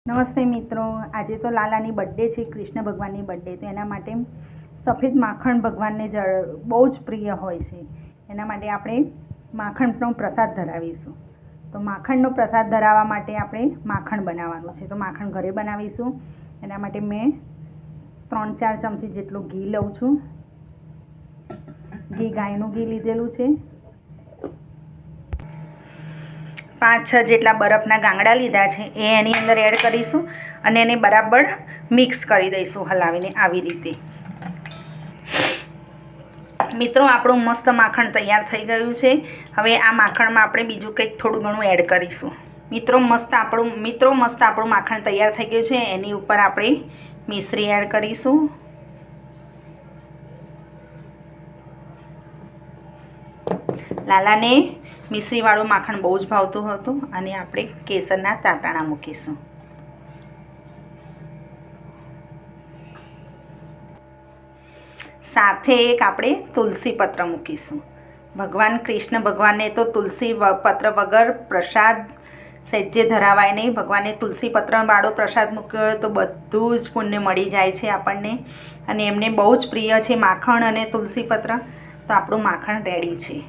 નમસ્તે મિત્રો, આજે તો લાલાની બર્થડે છે, કૃષ્ણ ભગવાનની બર્થડે. તો એના માટે સફેદ માખણ ભગવાનને બહુ જ પ્રિય હોય છે. એના માટે આપણે માખણનો પ્રસાદ ધરાવીશું. તો માખણનો પ્રસાદ ધરાવવા માટે આપણે માખણ બનાવવાનું છે. તો માખણ ઘરે બનાવીશું. એના માટે મેં 3-4 ચમચી જેટલું ઘી લઉં છું. ઘી ગાયનું ઘી લીધેલું છે. 5-6 જેટલા બરફના ગાંગડા લીધા છે, એ એની અંદર એડ કરીશું અને એને બરાબર મિક્સ કરી દઈશું હલાવીને આવી રીતે. મિત્રો, આપણું મસ્ત માખણ તૈયાર થઈ ગયું છે. હવે આ માખણમાં આપણે બીજું કંઈક થોડું ઘણું એડ કરીશું. મિત્રો મસ્ત આપણું માખણ તૈયાર થઈ ગયું છે. એની ઉપર આપણે મિશ્રી એડ કરીશું. લાલાને મિશ્રીવાળું માખણ બહુ જ ભાવતું હતું અને આપણે કેસરના તાંતણા મૂકીશું. સાથે એક આપણે તુલસી પત્ર મૂકીશું. ભગવાન કૃષ્ણ ભગવાનને તો તુલસી પત્ર વગર પ્રસાદ સહેજે ધરાવાય નહીં. ભગવાને તુલસી પત્રવાળો પ્રસાદ મૂક્યો હોય તો બધું જ પુણ્ય મળી જાય છે આપણને. અને એમને બહુ જ પ્રિય છે માખણ અને તુલસી પત્ર. તો આપણું માખણ રેડી છે.